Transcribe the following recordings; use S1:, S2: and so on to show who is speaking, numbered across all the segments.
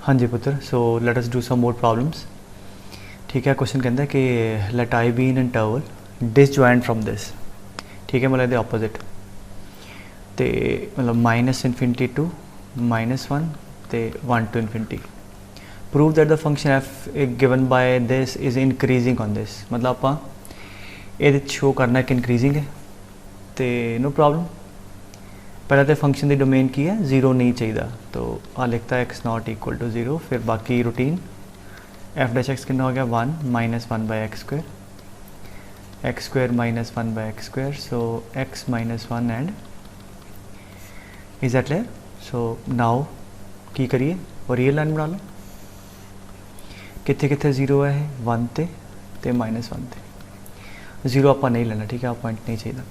S1: हाँ जी पुत्र, so let us do some more problems. ठीक है, क्वेश्चन कहता है कि let I be in interval disjoint from this. ठीक है, मतलब ਇਹਦੇ ਆਪੋजिट ਤੇ मतलब माइनस इनफिनिटी टू -1 ਤੇ 1 to infinity। Prove that the function F given by this is increasing on this. मतलब ਆਪਾਂ ਇਹਦੇ शो करना कि इनक्रीजिंग है तो नो प्रॉब्लम। पहले तो फंक्शन की डोमेन की है, जीरो नहीं चाहिए, तो आ लिखता है x not equal to zero. फिर बाकी रूटीन एफ डैश एक्स कितना हो गया 1 -1 by x square -1 by x square. So x -1 and is that clear. So now की करिए और रियल लाइन बना लो। कितने कितने जीरो है 1 ते -1 ते। जीरो आप नहीं लेना, ठीक है, आप पॉइंट नहीं चाहिए।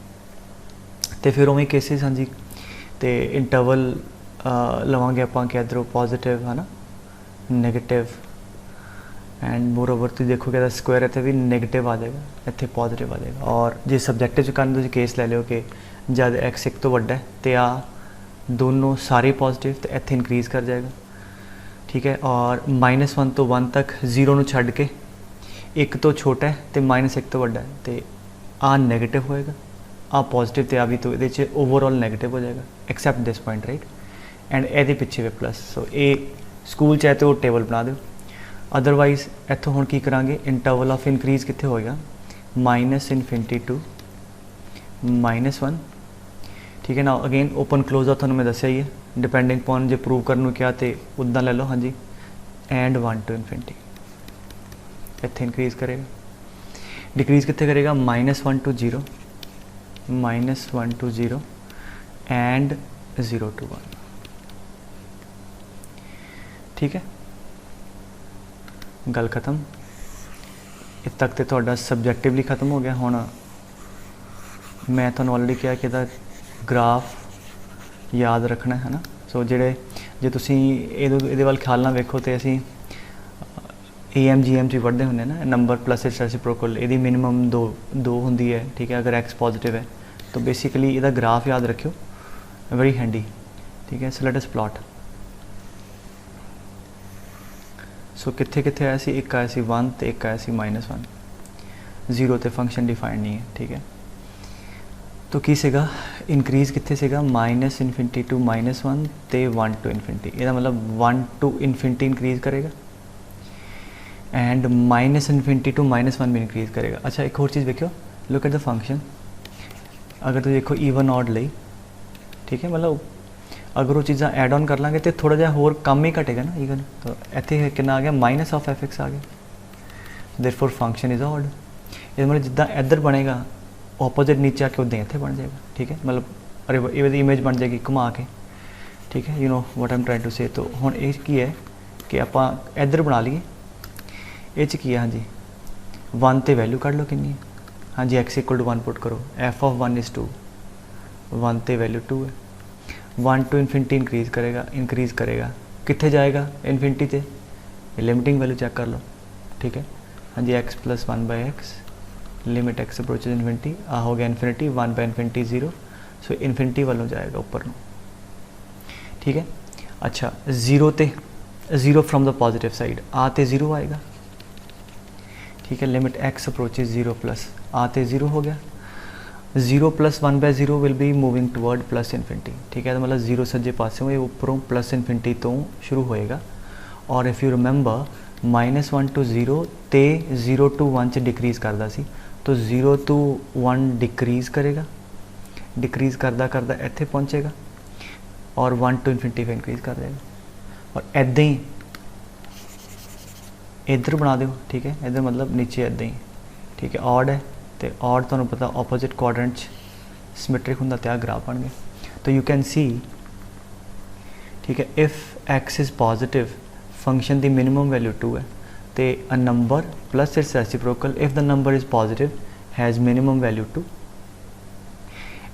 S1: तो फिर उवें केसिस, हाँ जी, तो इंटरवल लवांगे आप कि इधरों पॉजिटिव है ना, नैगेटिव एंड मोर ओवर तुम देखो कि स्क्वायर इतने भी नैगेटिव आ जाएगा, इतने पॉजिटिव आ जाएगा। और जो सबजैक्टिव करने केस ले लो कि जब एक्स एक तो वड्डा है तो आ दोनों सारे पॉजिटिव, तो इतने इनक्रीज़ कर जाएगा। ठीक है, और -1 तो 1 तक जीरो नूं छड्ड के एक तो छोटा है तो -1 तो वड्डा है, तो आ नैगेटिव होएगा, आ पॉजिटिव तो आ भी, तो ये ओवरऑल नैगेटिव हो जाएगा except this point, right. And ए पिछे भी प्लस। सो ये स्कूल चाहे तो टेबल बना दो, अदरवाइज इतों हुण की करांगे इंटरवल ऑफ इनक्रीज़ कितने होएगा -इनफिनिटी टू -1। ठीक है ना, अगेन ओपन क्लोज का थोड़ा मैं दसिया ही है, डिपेंडिंग पॉन जो प्रूव करने क्या तो उदा ले लो। हाँ जी, एंड 1 to infinity इतने इनक्रीज़ करेगा। डिक्रीज़ कितने करेगा -1 to 0 -1 to 0 एंड 0 to 1। ठीक है, गल खत्म। इत तक तो थोड़ा सबजैक्टिवली खत्म हो गया। हुण मैं तुहानूं ऑलरेडी कहा कि ग्राफ याद रखना है ना। सो जिहड़े जे तुसीं इहदे वल ख्याल नाल वेखो तो असीं AM GM च पढ़ते होंगे ना, नंबर प्लस इट्स रेसिप्रोकल, यदि मिनिमम दो होंदी है। ठीक है, अगर एक्स पॉजिटिव है तो बेसिकली इसका ग्राफ याद रखियो, वेरी हैंडी। ठीक है, सो लेट अस प्लॉट। सो कित्थे कित्थे आया सी, एक आया सी 1 तो एक आया सी -1। जीरो तो फंक्शन डिफाइंड नहीं है। ठीक है, तो की सीगा इनक्रीज़ कित्थे सीगा -इनफिनिटी टू -1 तो 1 to infinity। इसका मतलब 1 to infinity इनक्रीज़ करेगा एंड -इनफिनिटी टू -1 भी इनक्रीज़ करेगा। अच्छा, एक और चीज़ देखियो, लुक एट द फंक्शन। अगर तुम देखो ईवन ऑड लई, ठीक है, मतलब अगर वो चीज़ा एड ऑन कर लाँगे तो थोड़ा जिहा होर कम ही घटेगा ना ईवन। तो इत्थे कितना आ गया -(f(x) आ गया, देयरफॉर फंक्शन इज़ ऑड। ये मतलब जिद्दां इधर बनेगा ऑपोजिट नीचे आके उद्दां इत्थे बन जाएगा। ठीक है, मतलब अरे ये इमेज बन जाएगी घुमा के। ठीक है, you know what I am trying to say. तो हुण ये की है कि आपां इधर बना लीए, ये की है, हाँ जी 1 तो वैल्यू कढ़ लो कितनी है। हाँ जी, x = 1 पुट करो, f(1) is 2, 1 तो वैल्यू 2 है। 1 to infinity इंक्रीज़ करेगा कितने जाएगा इनफिनिटी ते, लिमिटिंग वैल्यू चेक कर लो। ठीक है, हाँ जी, x + 1 by x, limit x approaches infinity, आ हो गया infinity, 1 by infinity 0। So infinity वालों जाएगा ऊपर नूं। ठीक है, अच्छा, zero from the positive side, आ तो 0 आएगा। ठीक है, लिमिट x अप्रोचेज 0 प्लस आ तो 0 हो गया। 0 + 1 by 0 will be moving toward +plus infinity. ठीक है, तो मतलब 0 सज्जे पासे ये उपरों +इनफिनिटी तो शुरू होएगा। और इफ़ यू रिमेंबर -1 to 0 तो 0 to 1 डिक्रीज़ करता सी, तो 0 to 1 डिक्रीज़ करेगा, डिक्रीज़ करदा करदा इत्थे पहुँचेगा और 1 to infinity फिर इंक्रीज़ कर देगा। और इदां ही इधर बना दो। ठीक है, इधर मतलब नीचे इदां ही। ठीक है, ऑड है तो ऑड तुहानूं पता ऑपोजिट क्वाड्रेंट सिमेट्रिक हुंदा तो ग्राफ बन गया। तो यू कैन सी, ठीक है, if x is positive, function the minimum value 2 है, तो a number plus it's reciprocal if the number is positive has minimum value 2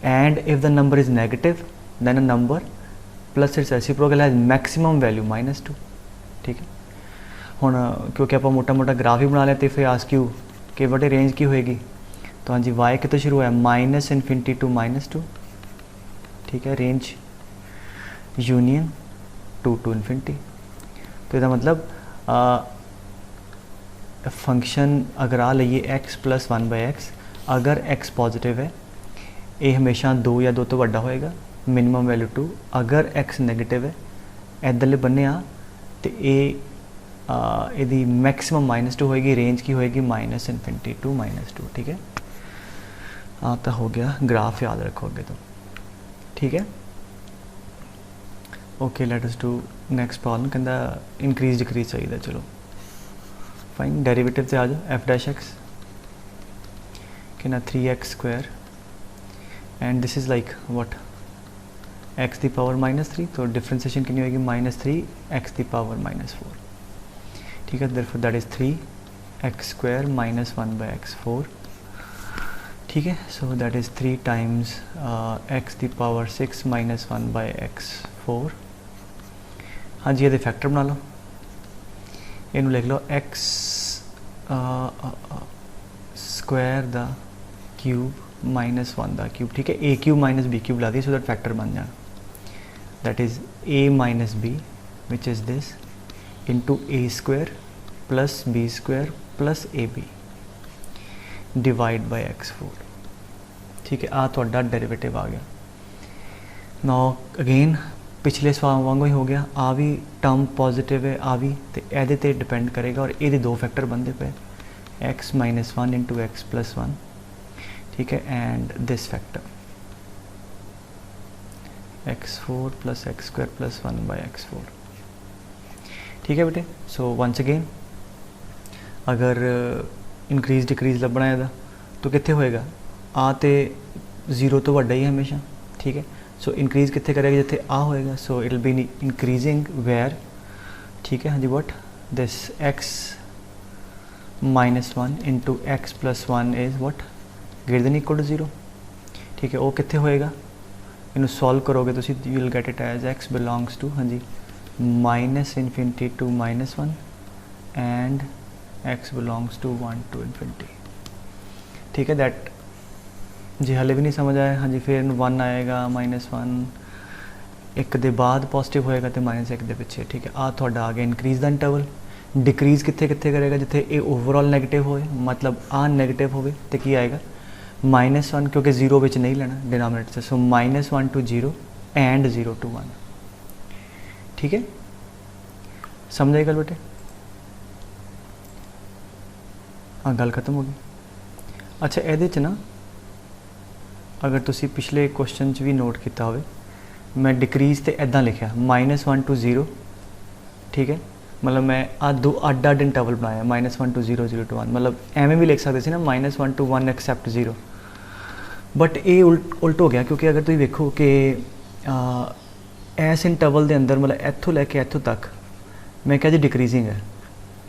S1: and if the number is negative then a number plus it's reciprocal has maximum value -2। ठीक है, हुण क्योंकि आप मोटा मोटा graph ही बना लें तो फिर आस्क यू कि वटे रेंज की होएगी। तो हाँ जी, y कितों शुरू है -इनफिनिटी टू -2। ठीक है, रेंज यूनियन 2 to infinity। तो इसका मतलब फंक्शन अगर आ लीए एक्स प्लस 1/x, अगर x पॉजिटिव है ये हमेशा 2 या 2 तो वड्डा होएगा, मिनिमम वैल्यू 2। अगर x नेगेटिव है इधरले बन्ने आ तो ये मैक्सिमम -2 होएगी, रेंज की होएगी -∞ टू -2। ठीक है, तो हो गया ग्राफ, याद रखोगे तो ठीक है। Okay, let us do next problem. कहता इंक्रीज डिक्रीज चाहिए, चलो फाइन। डेरिवेटिव से आ जाओ, f'(x) कहना 3x² and this is like what x the power -3, तो डिफ्रेंसिएशन कितनी होगी -3x दी पावर -4। ठीक है, therefore that is 3x² - 1/x4। ठीक है, सो that is 3 times x the power 6 - 1/x4। हाँ जी, ये फैक्टर बना लो, इनू लिख लो x स्क्वायर दा क्यूब -1 दा क्यूब। ठीक है, a³ - b³ La the, so that factor बन जाना। That is a - b which is this into a² plus b² plus ab divide by x4। ठीक है, आ थोड़ा डेरिवेटिव आ गया। नाउ अगेन पिछले सवाल वांगू ही हो गया, आ भी टर्म पॉजिटिव है, आ भी तो ये ते डिपेंड करेगा और ये 2 फैक्टर बनते पे x - 1 इंटू x + 1। ठीक है, and this factor x4 + x² + 1/x4। ठीक है बेटे, सो वंस अगेन अगर इंक्रीज डिक्रीज लभना है तो कितने होएगा, आ तो 0 तो वड्डा ही है हमेशा। ठीक है, सो इंक्रीज कितने करेगा जिथे आ होएगा, so it will be increasing where. ठीक है, हाँ जी, what this x - 1 into x + 1 is what greater than equal to 0। ठीक है, वो कितने होएगा, इनू सॉल्व करोगे तो you will get it as x belongs to, हाँ जी, -∞ to -1 and x belongs to 1 to ∞। ठीक है, दैट जी हाले भी नहीं समझ आया, हाँ जी, फिर 1 आएगा -1 एक दे बाद पॉजिटिव होएगा तो -1 दे पिछे। ठीक है, आ थोड़ा आ गया इंक्रीज दा इंटरवल। डिक्रीज कितने कितने करेगा जिथे ये ओवरऑल नेगेटिव होए, मतलब आ नेगेटिव होवे तो की आएगा -1, क्योंकि 0 विच नहीं लेना डिनोमिनेटर से, सो -1 to 0 एंड 0 to 1। ठीक है, समझ आई गल बेटे? हाँ, गल खत्म हो गई। अच्छा, ये ना अगर तुसी पिछले क्वेश्चन भी नोट किया हो, मैं डिक्रीज तो इदा लिखा -1 to 0। ठीक है, मतलब मैं आ 2 अड इंटरवल बनाया, -1 to 0, 0 to 1, मतलब एवं भी लिख सकते थे ना -1 to 1 एक्सैप्ट 0, बट ये उल्ट हो गया, क्योंकि अगर तुम वेखो कि इस इंटरवल के अंदर मतलब इतों लैके इतों तक मैं क्या जी डिक्रीजिंग है,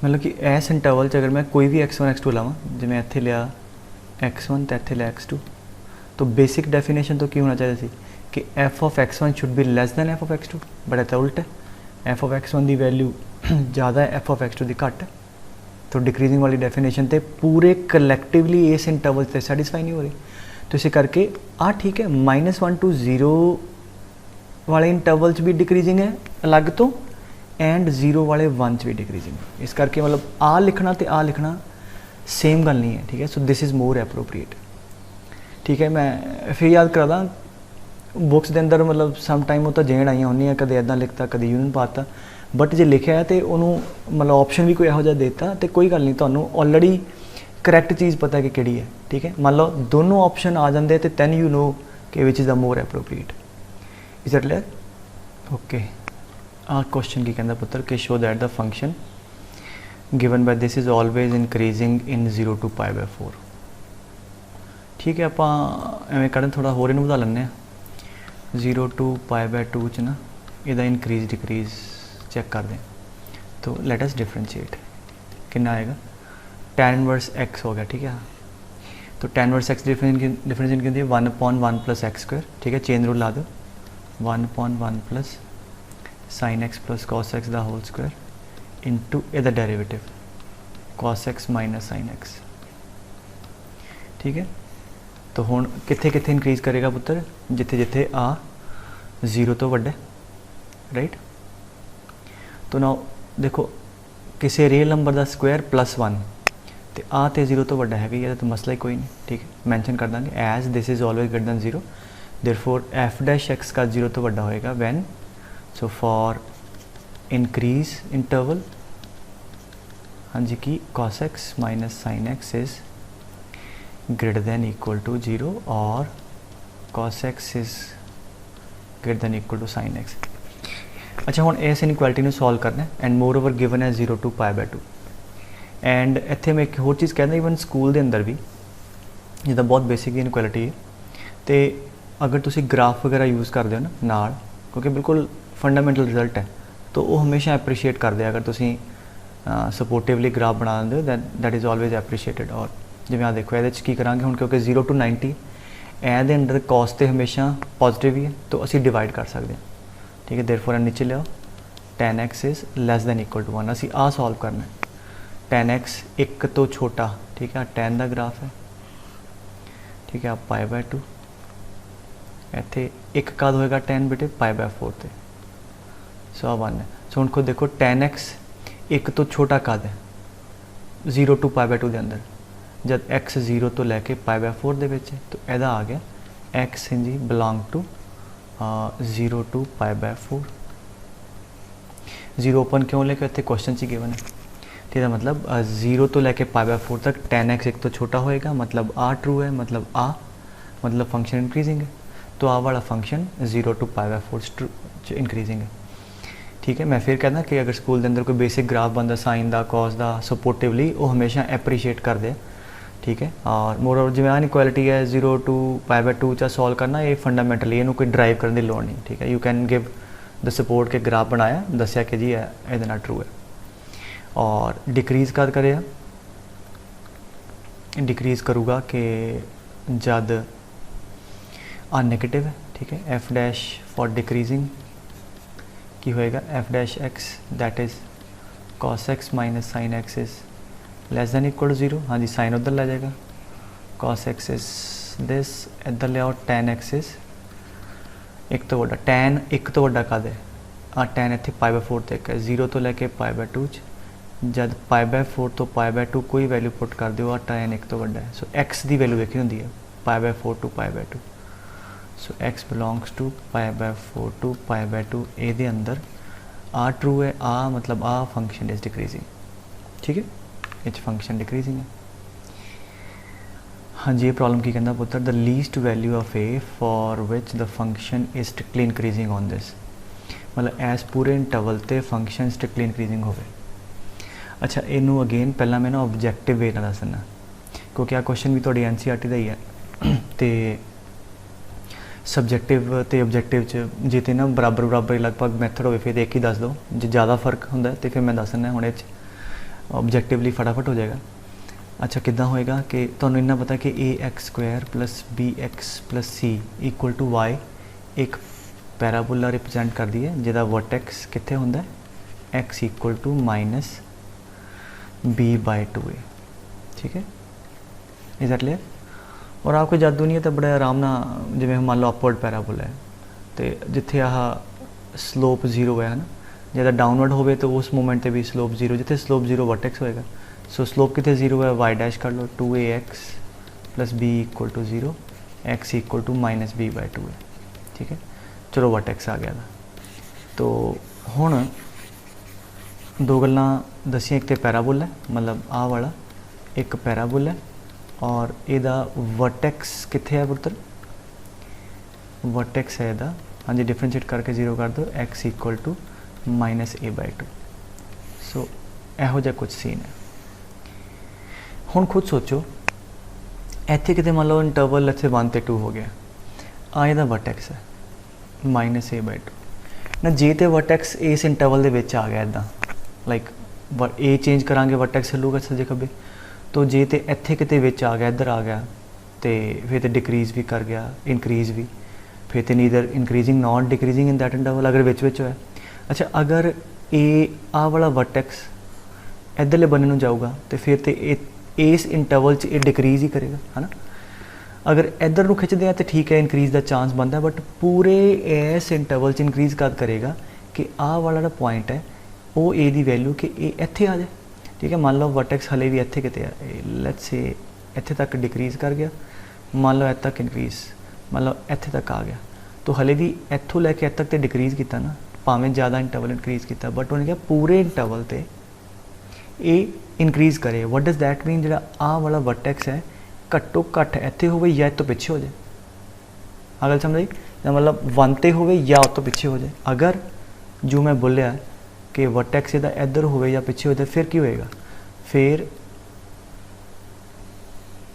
S1: मतलब कि इस इंटरवल अगर मैं कोई भी x1 x2 लावा, जिमें इत्थे लिया x1 तो इत्थे लिया x2, तो बेसिक डेफिनेशन तो की होना चाहिए कि f(x1) should be less than f(x2), but इतना उल्ट है, f(x1) की वैल्यू ज़्यादा है, f(x2) की घट है। तो डिक्रीजिंग वाली डेफिनेशन तो पूरे कलैक्टिवली इस इंटरवल से सैटिस्फाई नहीं हो रही, तो इस करके आ ठीक है -1 to 0 वाले इंटरवल भी डिक्रीजिंग है अलग तो, एंड 0 वाले 1 भी डिक्रीजिंग है। इस करके मतलब आ लिखना तो आ लिखना सेम गल नहीं है। ठीक है, so this is more appropriate. ठीक है, मैं फिर याद करा दा बुक्स के अंदर मतलब सम टाइम वो तो जेड आई होनी है, कदे इदा लिखता कदे यूनियन पाता, बट जो लिखा है तो उन्होंने मतलब ऑप्शन भी कोई यहो जिहा देता तो कोई गल नहीं, तुहानूं ऑलरेडी करैक्ट चीज़ पता है कि किहड़ी है। ठीक है, मान लो दोनों ऑप्शन आ जाते तो दैन यू नो कि which is the more appropriate. Is that clear? Okay, आ क्वेश्चन की कहता पुत्र कि show that the function given by this is always increasing in 0 to π/4। ठीक है, आप एवं करें थोड़ा होर इनू बता लें, 0 to π/2 च ना इहदा इंक्रीज डिक्रीज चेक कर दें, तो लेट अस डिफरेंशिएट। कितना आएगा, tan इनवर्स x हो गया। ठीक है, तो tan इनवर्स x डिफरेंशिएट कितनी है 1/1 + x²। ठीक है, चेन रूल ला दो, 1/1 + sin x + cos x दा होल स्क्वायर इंटू इहदा derivative cos x - sin x। ठीक है, तो हुण कित्थे कित्थे इंक्रीज करेगा पुत्र, जिथे जिथे आ 0 तो वड्डा, राइट। तो नाउ देखो किसी रियल नंबर का स्क्वायर +1 तो आ तो 0 तो वड्डा है, ये तो मसला ही कोई नहीं, ठीक है। मैंशन कर देंगे as this is always greater than 0, therefore f dash x का 0 तो वड्डा होएगा when, so for increase interval, हाँ जी, कि cos x minus sine x is greater than equal to 0 और cos x is greater than equal to sine x. अच्छा हुण इस इनइक्वालिटी नूं सॉल्व करना एंड मोर ओवर गिवन है 0 to π/2 एंड इत्थे मैं एक होर चीज़ कहना, इवन स्कूल के अंदर भी जिद्दां बहुत बेसिक इनइक्वालिटी है तो अगर तुसी ग्राफ वगैरह यूज़ करते हो ना नाल, क्योंकि बिल्कुल फंडामेंटल रिजल्ट है, तो वो हमेशा एप्रीशिएट करते हैं अगर तुसी सपोर्टिवली ग्राफ बना देंगे दैट इज़ ऑलवेज एप्रीशिएटेड। और जिवें आ देखो ये की करांगे हुण, क्योंकि 0 to 90 ए अंडर कॉस तो हमेशा पॉजिटिव ही है, तो असी डिवाइड कर सकते हैं, ठीक है। देयरफॉर नीचे लियाओ tan x is less than equal to 1, असी आ सॉल्व करना है। tan x एक तो छोटा, ठीक है, tan का ग्राफ है, ठीक है, π/2 इत्थे एक कद होएगा tan बेटे π/4 ते, सो 1 है। सो हुण खुद देखो tan x एक तो छोटा कद है 0 to π/2 के अंदर, जब x 0 तो लैके π/4 दे विच है, तो यदा आ गया x जी बिलोंग टू 0 to π/4। 0 ओपन क्यों लेके इतने क्वेश्चन च गिवन है, ठीक है, मतलब 0 तो लैके π/4 तक tan x एक तो छोटा होएगा, मतलब आ ट्रू है, मतलब फंक्शन इंक्रीजिंग है, तो आ वाला फंक्शन 0 to π/4 इंक्रीजिंग है, ठीक है। मैं फिर कहना कि अगर स्कूल के अंदर कोई बेसिक ग्राफ बनता साइन का कॉस का सपोर्टिवली, वो हमेशा एप्रीशिएट कर दे, ठीक है। और मोर ओवर जिवें इनइक्वालिटी है 0 to π/2 चा सॉल्व करना, ये फंडामेंटली इनू कोई ड्राइव करने की लोड़ नहीं, ठीक है। You can give the support के ग्राफ बनाया, दसिया कि जी ये ट्रू है। और डिक्रीज़ कद करेगा, डिक्रीज़ करूँगा कि जद आ नेगेटिव है, ठीक है। एफ डैश फॉर डिक्रीजिंग की होएगा f dash x that is cos x minus sine x is less than equal to 0, हाँ जी, साइन उधर ला जाएगा, cos x इज़ दिस, इधर ले आओ tan x इज़ एक तो वड्डा, tan एक तो वड्डा कद है, tan इत्थे π/4 तक है, 0 तो लैके π/2 जब π/4 तो π/2 कोई वैल्यू पुट कर दो, tan एक तो वड्डा है, सो x की वैल्यू देखी होंगी है π/4 to π/2, so x belongs to π/4 to π/2, ये अंदर आ ट्रू है, आ मतलब आ फंक्शन इज़ डिक्रीजिंग, ठीक है, ये फंक्शन डिक्रीजिंग है। हाँ जी, ये प्रॉब्लम की कहना पुत्र, the least value of A for which the function is strictly increasing on this, मतलब एस पूरे इंटरवल ते फंक्शन स्ट्रिक्टली इंक्रीजिंग होवे। अच्छा, इनू अगेन पहला मैं ना ऑब्जेक्टिव वे ना दसना, क्योंकि आ क्वेश्चन भी थोड़ी NCERT का ही है, तो सबजैक्टिव तो ऑब्जेक्टिव जे तो ना बराबर बराबर लगभग मैथड हो फिर एक ही दस दो, जो ज़्यादा फर्क होंगे तो फिर मैं दसना हूँ ऑब्जेक्टिवली फटाफट हो जाएगा। अच्छा, कितना होएगा कि तुहानू इन्ना पता कि ax² plus bx plus c equal to y एक पैराबोला रिप्रजेंट कर दी है, जिहदा वर्टेक्स कित्थे हुंदा है x equal to minus b/2 है, ठीक है, इज दैट क्लियर। और आप कोई जादू नहीं है, तो बड़े आराम ना, जिवें मान लो अपवर्ड पैराबोला है, तो जिथे आह स्लोप 0 है ना, जब डाउनवर्ड हो तो उस मोमेंट पर भी स्लोप 0, जिथे स्लोप 0 वर्टेक्स होएगा, सो स्लोप कितने 0 है, y डैश कर लो 2ax plus b equal to 0, x equal to minus b/2 है, ठीक है। चलो वर्टेक्स आ गया था, तो हुण दो गल्लां दसियां, एक तो पैराबोला है, मतलब आ वाला एक पैराबोला है, और इहदा वर्टेक्स कित्थे है पुत्र, वर्टेक्स है इहदा, हाँ जी, डिफरेंशिएट करके 0 कर दो, x equal to minus a/2, so इहो जिहा कुछ सीन है। हुण खुद सोचो, इत्थे किते मान लो इंटरवल इत्थे 1 ते 2 हो गया, आ इहदा वर्टेक्स है माइनस a/2 ना, जे तो वर्टेक्स इस इंटरवल दे विच आ गया इदां, लाइक ए चेंज करांगे वर्टेक्स हिलूगा सज्जे खब्बे, तो जे तो इत्थे किते विच आ गया, इधर आ गया, तो फिर तो डिक्रीज़ भी कर गया, इंक्रीज़ भी, फिर तो neither increasing not decreasing in that interval, अगर विच होया। अच्छा, अगर ए आ वाला वर्टेक्स इधरले बने नूं जाऊगा, तो फिर तो इस इंटरवल च ये डिक्रीज़ ही करेगा, है ना। अगर इधर नूं खिंचते हैं तो ठीक है, इंक्रीज़ का चांस बनता है, बट पूरे इस इंटरवल च इंक्रीज़ कद करेगा कि आ वाला पॉइंट है ਉਹ ए ਦੀ ਵੈਲਿਊ ਕਿ ए ਇੱਥੇ ਆ ਜਾਏ, ਠੀਕ ਹੈ। ਮੰਨ ਲਓ ਵਰਟੈਕਸ ਹਲੇ ਵੀ ਇੱਥੇ ਕਿਤੇ ਆ, ਲੈਟਸ ਸੇ ਇੱਥੇ ਤੱਕ ਡਿਕਰੀਜ਼ ਕਰ ਗਿਆ, ਮੰਨ ਲਓ ਇੱਥੇ ਤੱਕ ਇਨਕਰੀਜ਼, ਮੰਨ ਲਓ ਇੱਥੇ ਤੱਕ ਆ ਗਿਆ, तो हले भी इत्थों लैके इत्थे तक तो डिक्रीज़ किया ना, भावें ज़्यादा इंटरवल इनक्रीज़ किया, बट उन्हें क्या पूरे इंटरवल ते ये इनक्रीज़ करे। वट डज़ दैट मीन, जो आ वाला वर्टेक्स है घट्टो घट्ट इत्थे होवे या इस तो पिछे हो जाए, अगर समझ आई, मतलब 1 ते होवे या उस तो पिछे हो जाए। अगर जो मैं बोलिया कि वर्टेक्स इहदा इधर होवे या पिछे हो जाए, फिर की होएगा, फिर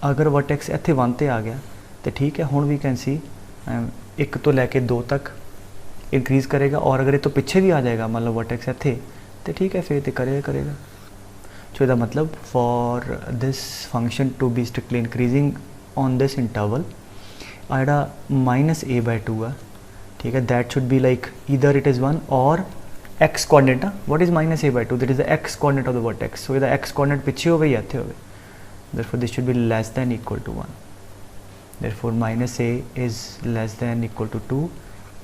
S1: अगर वर्टेक्स इत्थे 1 ते आ गया तो ठीक है, हुण वी कैन सी 1 तो लैके 2 तक इंक्रीज़ करेगा, और अगर ये तो पिछे भी आ जाएगा मतलब वर्टेक्स इत्थे, तो ठीक है, फिर तो करेगा। सो इसका मतलब for this function to be strictly increasing on this interval, आड़ा -a/2 है, ठीक है, that should be like either it is 1 और x coordinate. What is -a/2? That is the x coordinate of the vertex. So इसका x coordinate पिछे होवे या इत्थे होवे, therefore this should be less than equal to 1। Therefore -a is less than equal to 2,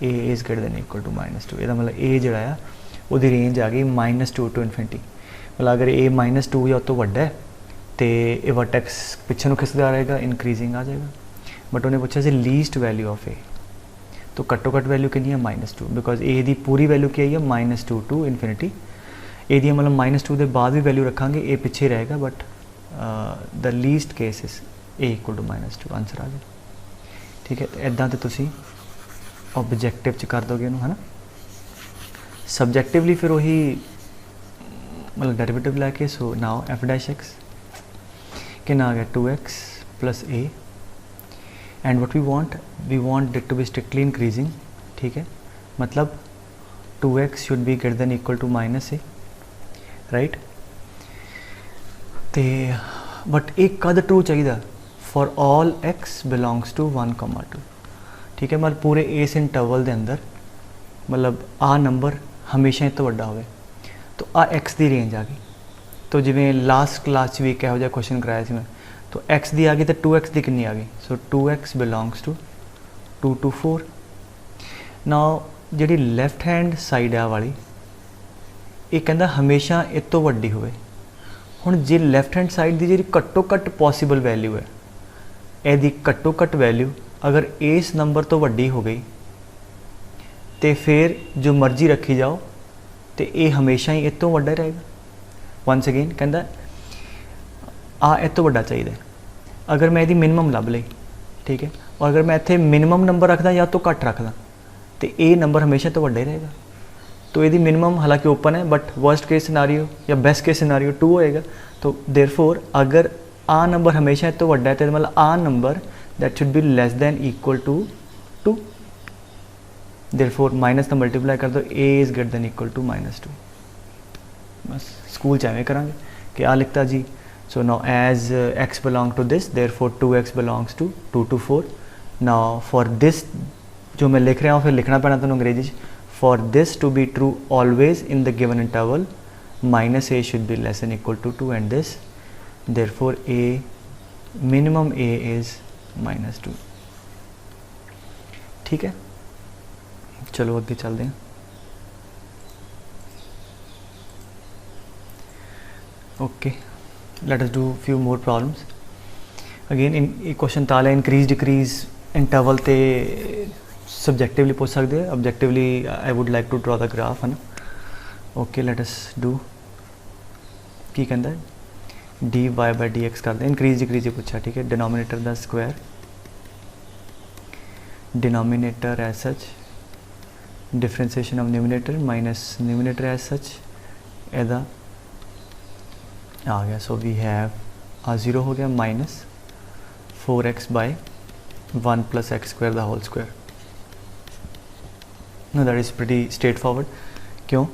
S1: a is greater than equal to -2। ਇਹਦਾ मतलब a ਜਿਹੜਾ ਆ ਉਹਦੀ ਰੇਂਜ ਆ ਗਈ -2 to infinity। मतलब अगर a -2 या तो ਵੱਡਾ ਹੈ तो ये वर्टेक्स पिछे ਨੂੰ खिसदा रहेगा, इंक्रीजिंग आ जाएगा। बट उन्हें पूछा सी लीस्ट वैल्यू ऑफ a, तो घट्टो घट्ट वैल्यू कितनी है -2, बिकॉज a की पूरी वैल्यू क्या है -2 to infinity। a दी मतलब -2 के बाद भी वैल्यू रखांगे, a पिछे रहेगा, but the least case is a equal to -2, answer आ जाए, ठीक है। तो इदा तो तुसी ऑब्जेक्टिव च कर दोगे है ना, सबजैक्टिवली फिर वही मतलब डेरिवेटिव लैके। सो नाउ f' कितना आ गया 2x + a, and what we want it to be strictly increasing, ठीक है, मतलब 2x should be greater than equal to -a, right. तो बट एक कद ट्रू चाहिए for all x belongs to 1,2, ठीक है, मतलब पूरे इस इंटरवल के अंदर मतलब आ नंबर हमेशा इस तो वड्डा होवे, तो आ x की रेंज आ गई। तो जिवें लास्ट क्लास भी एक इहो जिहा क्वेश्चन कराया सी मैं, तो x की आ गई तो 2x की कितनी आ गई, so 2x belongs to 2 to 4। Now जिहड़ी लैफ्ट हैंड साइड आ वाली ये कहंदा हमेशा इस तो वड्डी होवे। हुण जे लैफ्ट हैंड साइड की जिहड़ी घट्टो घट्ट पॉसीबल वैल्यू है, यदि घट्टो घट्ट वैल्यू अगर इस नंबर तो वड्डी हो गई तो फिर जो मर्जी रखी जाओ तो ये हमेशा ही इस तो वड्डा रहेगा। वंस अगेन कहता आ इस तो वड्डा चाहिए, अगर मैं यदि मिनिमम लभ ली, ठीक है, और अगर मैं इत्थे मिनिमम नंबर रखदा या तो घट रखदा तो ये नंबर हमेशा तो वड्डा ही रहेगा। तो यदि मिनिमम हालांकि ओपन है, बट वर्स्ट केस सिनारियो या बेस्ट केस सिनारियो 2 होएगा। तो देयरफॉर अगर आ नंबर हमेशा तो वड्डा है तो मतलब आ number that should be less than equal to 2। Therefore minus ना मल्टीप्लाई कर दो, a is greater than equal to -2। बस स्कूल चाहे करांगे कि आ लिखता जी। So now as x belong to this, therefore 2x belongs to 2 to 4। Now for this जो मैं लिख रहा हूँ फिर लिखना पैना तुहानूं अंग्रेजी, for this to be true always in the given interval -a should be less than equal to 2 and this, therefore a minimum a is -2, ठीक है। चलो आगे चलते हैं। Okay, let us do few more problems. Again in question ताले increase decrease interval ते subjectively पूछ सकते हैं, objectively I would like to draw the graph, है ना। ओके, लेट अस डू की कहता है dy/dx करते हैं, इंक्रीज डिक्रीज ही पूछा, ठीक है। Denominator the square, denominator as such, differentiation of numerator minus numerator as such, एदा आ गया। सो वी हैव आ 0 हो गया -4x/1 + x² the whole square. No that is pretty straightforward. क्यों?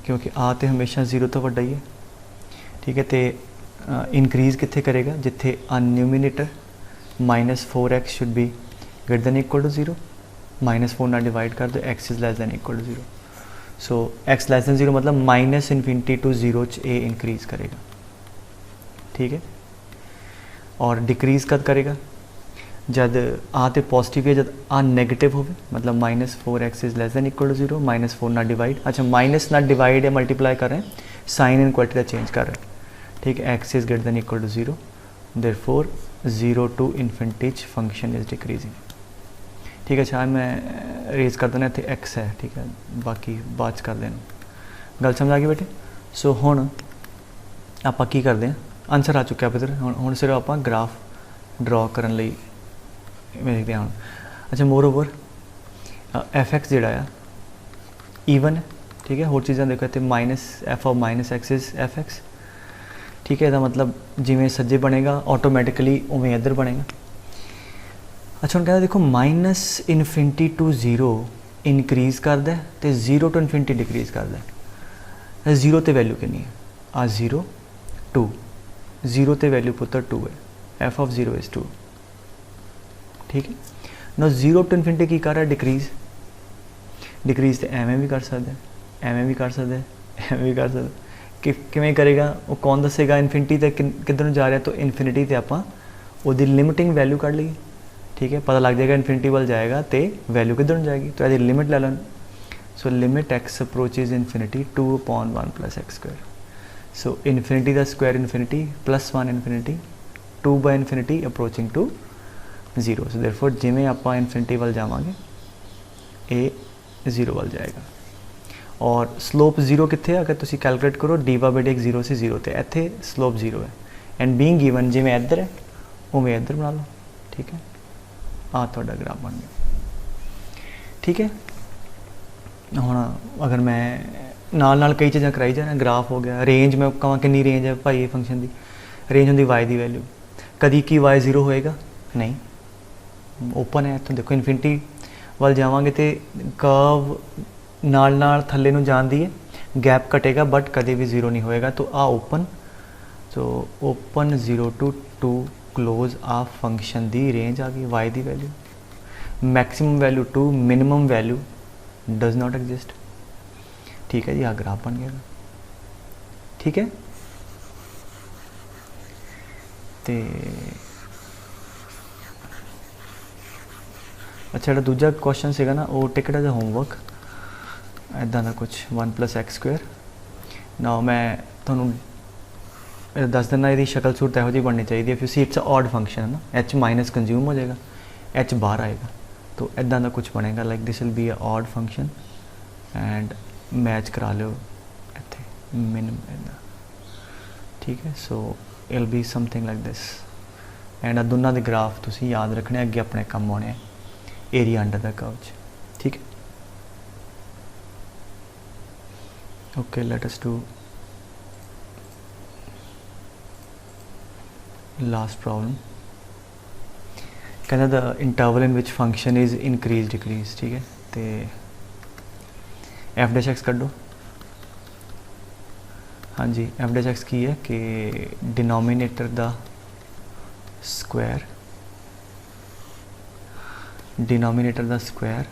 S1: क्योंकि आ तो हमेशा 0 तो वड्डा ही है, ठीक है। तो इनक्रीज़ कित्थे करेगा, जिथे आ numerator -4x should be greater than equal to 0, -4 ना डिवाइड कर दो, x is less than equal to 0। So x less than 0 मतलब -∞ to 0 a इंक्रीज़ करेगा, ठीक है। और डिक्रीज़ कब करेगा, जब आ तो पॉजिटिव है, जब आ नैगेटिव हो मतलब -4x is less than equal to 0, -4 ना डिवाइड, अच्छा माइनस ना डिवाइड या मल्टीप्लाई कर रहे हैं, साइन इनक्वालिटी का चेंज कर रहे हैं, ठीक है। x is greater than equal to 0, therefore 0 to infinity function is decreasing, ठीक है। शायद मैं रेज कर देना, इतने x है, ठीक है, बाकी बाद कर देना। गल समझ आ गई बेटे। सो हुण आपां की करते हैं, आंसर आ चुका है इधर, हुण सिर्फ आपां ग्राफ ड्रॉ करन लई देखते हैं। अच्छा मोर ओवर f(x) जोड़ा आ ईवन है, ठीक है। होर चीज़ां देखो इतने -f(-x) इज़ f(x), ठीक है। इसका मतलब जिमें सज्जे बनेगा ऑटोमैटिकली उमें इधर बनेगा। अच्छा हम कहते देखो -इनफिनिटी टू 0 इनक्रीज़ करता है तो 0 टू इनफिनिटी डिक्रीज़ करता है। 0 ते वैल्यू कितनी है, आ 0 2, 0 ते वैल्यू पुत्र 2 है, f(0) इज़ 2, ठीक है। नो 0 टू इनफिनिटी की कर रहा है, डिक्रीज़ तो एवें भी कर सकते हैं, एवें भी कर सकते हैं, एवें भी कर सकते, किमें करेगा वो कौन दसेगा। इनफिनिटी तो किधर जा रहा है, तो इनफिनिटी तो आपां उहदी लिमिटिंग वैल्यू कढ़ ली, ठीक है। पता लग जाएगा इनफिनिटी वाल जाएगा तो वैल्यू किधर जाएगी, तो यदि लिमिट ले लें। So limit x approaches infinity 2/1 + x²। So infinity का square infinity +1 infinity two by infinity approaching to 0। So therefore जिमें आप इनफिनिटी वाल जावांगे ए 0 वाल जाएगा। और स्लोप 0 कितने, अगर तुम कैलकुलेट करो d/dx 0 से 0 तो इतने स्लोप 0 है। एंड बीइंग गिवन जिमें इधर है उमें इधर बना लो, ठीक है। आ थोड़ा ग्राफ बन गया, ठीक है। हुण अगर मैं नाल कई चीज़ां कराई जाना, ग्राफ हो गया, रेंज मैं कहाँ कितनी रेंज है भाई ये फंक्शन की, रेंज होंगी y की वैल्यू, कभी कि y 0 होएगा नहीं, ओपन है। तो देखो इनफिनिटी वाल जावांगे तो कर्व नाल थल्ले नूं जांदी है, गैप कटेगा बट कभी भी 0 नहीं होएगा। तो आ ओपन, तो ओपन 0 टू 2 क्लोज आ फंक्शन दी रेंज आ गई y की value, maximum value 2, minimum value does not exist, ठीक है जी। आ ग्राफ बन गया, ठीक है। तो अच्छा जो दूजा क्वेश्चन से ना वो टिकट एज होमवर्क इदा का कुछ 1 + x² ना मैं थोनू दस देना, ये शक्ल सूरत यहो जी बननी चाहिए। If you see it's odd function है ना, h माइनस कंज्यूम हो जाएगा, h बाहर आएगा, तो इदा का कुछ बनेगा like this will be a odd function and match करा लो इतने मिनिमम इदा, ठीक है। So it'll be something like this and दोनों के ग्राफ तुम याद रखने, अगे अपने काम आने एरिया अंडर द कर्व, ठीक है। Okay let us do last problem. कहना the interval in which function is increase decrease, ठीक है। तो f' कड्डो, हाँ जी। f' की है कि डिनोमीनेटर दा स्क्वायर, डिनोमीनेटर दा स्क्वायर,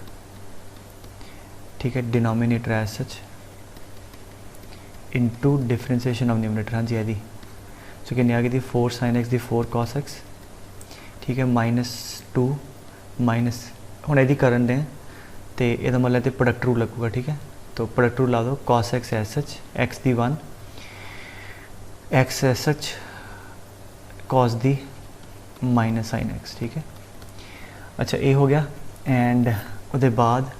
S1: ठीक है, denominator as such into differentiation of numerator, हाँ जी यदि सो कितनी आ गई थी 4 sin x दी 4 cos x, ठीक है, -2 माइनस हम यदि करन दें तो यदा मतलब तो प्रोडक्ट रूल लगूगा, ठीक है। तो प्रोडक्ट रूल ला दो cos x as such x दी 1, x एज सच cos दी -sin x, ठीक है। अच्छा ये हो गया एंड उसके बाद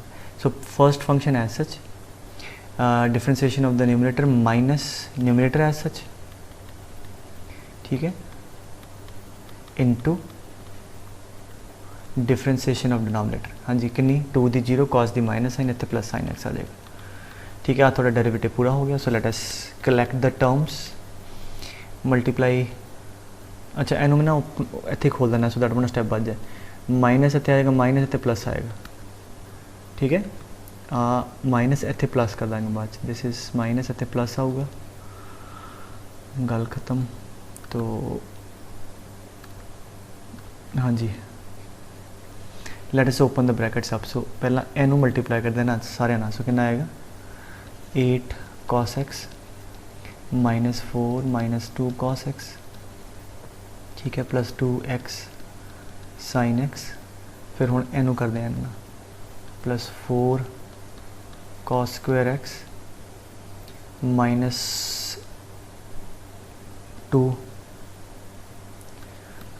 S1: so first function as such differentiation of the numerator minus numerator as such, ठीक है, इनटू डिफरेंशिएशन ऑफ डिनोमिनेटर, हाँ जी कितनी 2 दी 0 cos दी -sin इतने प्लस sin x आ जाएगा, ठीक है। थोड़ा डेरिवेटिव पूरा हो गया। सो let us collect the terms multiply, अच्छा एनू मैं ना इतने खोल देना सो दैट मैंने स्टैप बच जाए, माइनस इतने आएगा, माइनस इतने प्लस आएगा, ठीक है। माइनस इतने प्लस कर देंगे बाद, दिस इज़ माइनस इतने प्लस आऊगा, गल खत्म। तो हाँ जी let us open the brackets up. So पहला एनू मल्टीप्लाई कर देना सारे ना, सो कितना आएगा 8 cos x -4 -2 cos x, ठीक है, प्लस 2x साइन एक्स, फिर हुण इनू करदे हैं ना plus 4 cos square x minus 2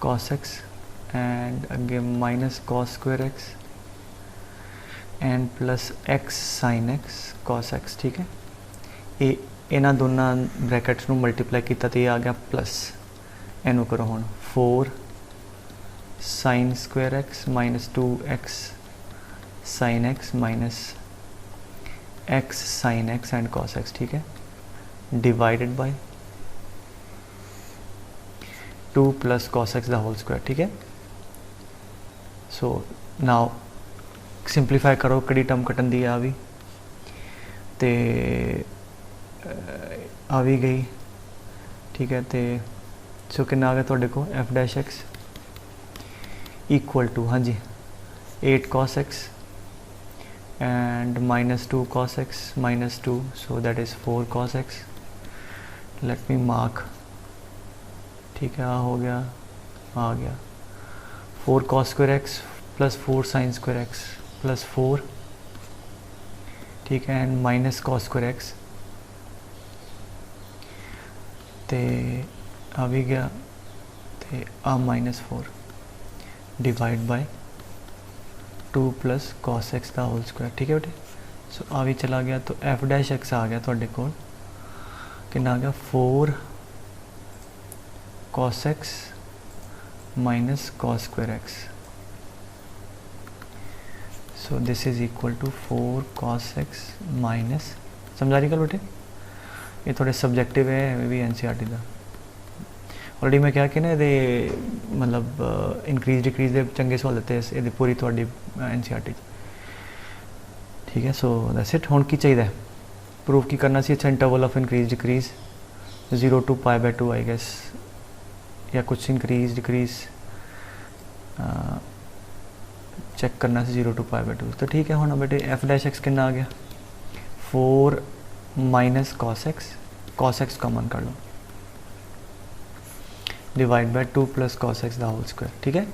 S1: cos x and again minus cos square x and plus x sin x cos x। ठीक है, ये इन्हां दोनों ब्रैकेट्स नू मल्टीप्लाई किया तो ये आ गया प्लस, इनू करो हुण 4 sin square x minus 2x sin x minus x sin x and cos x। ठीक है, divided by 2 plus cos x the whole square. ठीक है, सो नाउ सिंपलीफाई करो, कड़ी टर्म कटन दी आ भी ते आ भी गई। ठीक है, तो सो कितना आ गया थोड़े को f dash x equal to, हाँ जी 8 cos x and minus 2 cos x माइनस 2, so that is 4 cos x। Let me mark. ठीक है, हो गया, आ गया 4 cos square x plus 4 sine square x plus 4। ठीक है, and minus cos square x ते आ भी गया ते आ minus 4 divide by 2 plus cos x the whole square. ठीक है बेटे, सो आ भी चला गया, तो एफ डैश एक्स आ गया थोड़े को कितना आ गया 4 cos x minus cos square x, so this is equal to 4 cos x minus, समझा रही कल बेटे, ये थोड़े सब्जेक्टिव है भी एनसीईआरटी का ऑलरेडी मैं क्या कि ना ये मतलब इंक्रीज डिक्रीज दे चंगे सवाल देते हैं ये पूरी थोड़ी एनसीईआरटी। ठीक है, सो दैट्स इट। हुण की चाहिए प्रूफ की करना सी, अच्छा interval of increase decrease 0 to π/2 I guess, या कुछ इंक्रीज डिक्रीज चेक करना से 0 to π/2। तो ठीक है, हम बेटे एफ डैश एक्स कितना आ गया 4 माइनस cos x कॉमन कर लो divide by 2 plus cos x the whole square. ठीक है,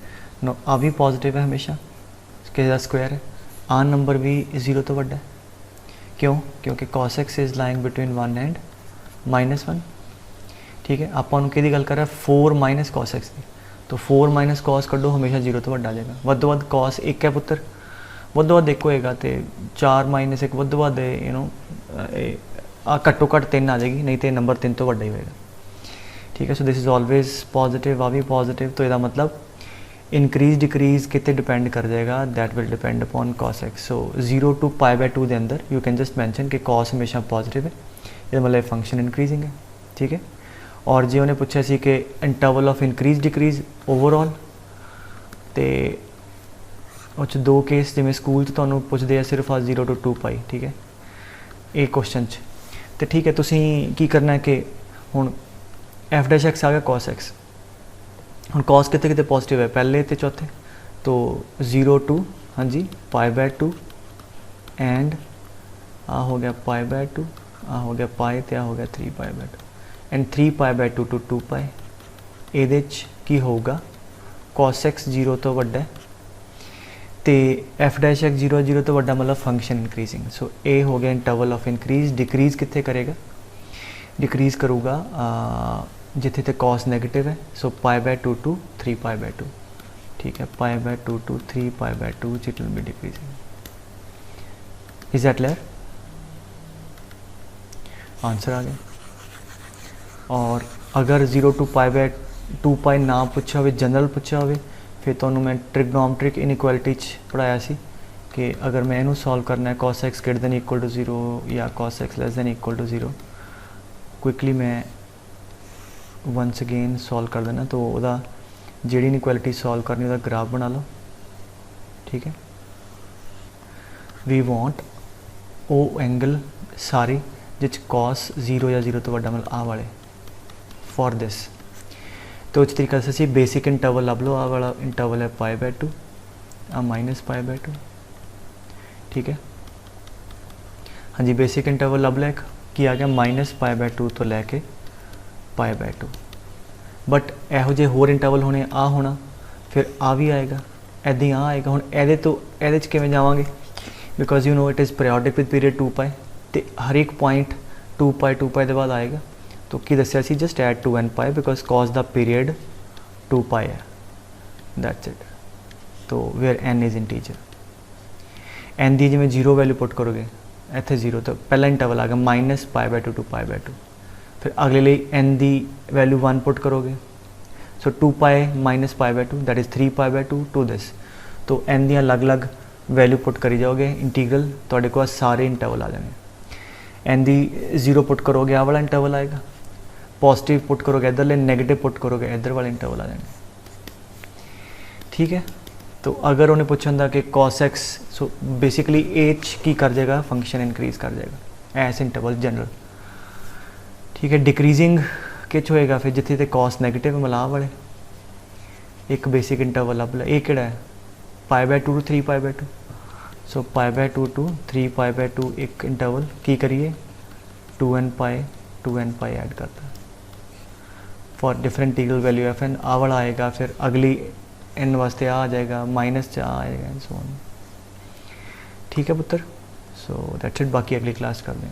S1: नो आ भी पॉजिटिव है हमेशा, इसके स्क्वायर है, आ नंबर भी 0 तो बड़ा है, क्यों? क्योंकि cos x is lying between 1 and -1। ठीक है, आप कि गल कर रहे 4 माइनस cos x की, तो 4 माइनस cos कड्डो हमेशा 0 तो वड्डा आ जाएगा, वध cos 1 है पुत्र, वध एक होएगा, तो 4 माइनस 1 वध यू नो घट्टो घट्ट 3 आ जाएगी, नहीं तो नंबर 3 तो वड्डा ही होएगा। ठीक है, so this is always positive, आ भी पॉजिटिव, तो यदा मतलब इंक्रीज डिक्रीज कितने डिपेंड कर जाएगा, that will depend upon cos x। So 0 to π/2 के अंदर यू कैन जस्ट मैंशन कि cos हमेशा पॉजिटिव है, ये मतलब फंक्शन इंक्रीजिंग है। ठीक है, और जो उन्हें पूछा सी कि interval of increase decrease overall, तो दो केस जिमें स्कूल तो पूछते हैं सिर्फ 0 to 2π। ठीक है, एक क्वेश्चन तो ठीक है, तुसी की करना है कि हुण एफ डैश एक्स आ गया cos x, हुण cos कितने कितने पॉजिटिव है, पहले तो चौथे, तो 0 to, हाँ जी π/2 एंड आ हो गया π/2, आ हो गया पाई, तो आ हो गया 3π/2 एंड 3π/2 to 2π। ये की होगा cos x 0 तो वड्डा, तो एफ डैश एक्स 0 तो वड्डा मतलब फंक्शन इंक्रीजिंग। सो ए हो गया इंटरवल ऑफ इंक्रीज, डिक्रीज कितने करेगा, डिक्रीज करूँगा जिथे तो cos नेगेटिव है, सो π/2 to 3π/2। ठीक है, π/2 to 3π/2 it will be decreasing. Is that clear? Answer आ गया। और अगर 0 to π/2π ना पूछा हो, जनरल पूछा हो, फिर तो मैं ट्रिग्नोमेट्रिक इनइक्वालिटी पढ़ाया सी कि अगर मैं इनू सॉल्व करना है cos x greater than equal to 0 या cos x less than equal to 0, quickly मैं वंस अगेन सॉल्व कर देना, तो वह जी इनइक्वालिटी सॉल्व करनी वह ग्राफ बना लो। ठीक है, वी वॉन्ट ओ एंगल सारी जिस cos 0 या 0 तो वड्डा मतलब आ वाले फॉर दिस, तो इस तरीके से बेसिक इंटरवल लभ लो, आ वाला इंटरवल है π/2, आ -π/2। ठीक है, हाँ जी बेसिक इंटरवल लभ लिया, कि आ गया -π/2 तो लैके π/2, बट यहो जे होर इंटरवल होने आ होना, फिर आ भी आएगा, ਇੱਦਾਂ ਹੀ ਆ ਆਏਗਾ। ਹੁਣ ਇਹਦੇ 'ਚ ਕਿਵੇਂ ਜਾਵਾਂਗੇ, because you know it is periodic with period 2π, ਤੇ ਹਰ ਇੱਕ ਪੁਆਇੰਟ 2π ਦੇ ਬਾਅਦ ਆਏਗਾ। तो की दसिया सी just add 2nπ because cause the period 2π है, दैट्स इट। तो where n is integer, n की जिमें 0 वैल्यू पुट करोगे इतने 0, तो पहला इंटरवल आ गया -π/2 to π/2। फिर अगले लिए n की वैल्यू 1 पुट करोगे, सो 2π - π/2 दैट इज़ 3π/2 टू दिस। तो n दी अलग अलग वैल्यू पुट करी जाओगे, इंटीग्रल तुहाडे कोल सारे इंटरवल आ जाने। n दी 0 पुट करोगे आ वाला इंटरवल आएगा, पॉजिटिव पुट करोगे इधरले, नेगेटिव पुट करोगे इधर वाले इंटरवल आ जाएंगे। ठीक है, तो अगर उन्हें पूछा था कि cos x, so basically H की कर जाएगा, फंक्शन इंक्रीज कर जाएगा ऐसे इंटरवल जनरल। ठीक है, डिक्रीजिंग किच होएगा फिर जिथे तो cos नैगेटिव मिला वाले एक बेसिक इंटरवल अब ये कि π/2 to 3π/2, सो π/2 to 3π/2 एक इंटरवल की करिए 2nπ ऐड करता for different integral value of n. आ वाला आएगा, फिर अगली n वास्ते आ जाएगा, माइनस आ आएगा एंड सो ऑन। ठीक है पुत्र, सो दैट्स इट, बाकी अगली क्लास कर दें।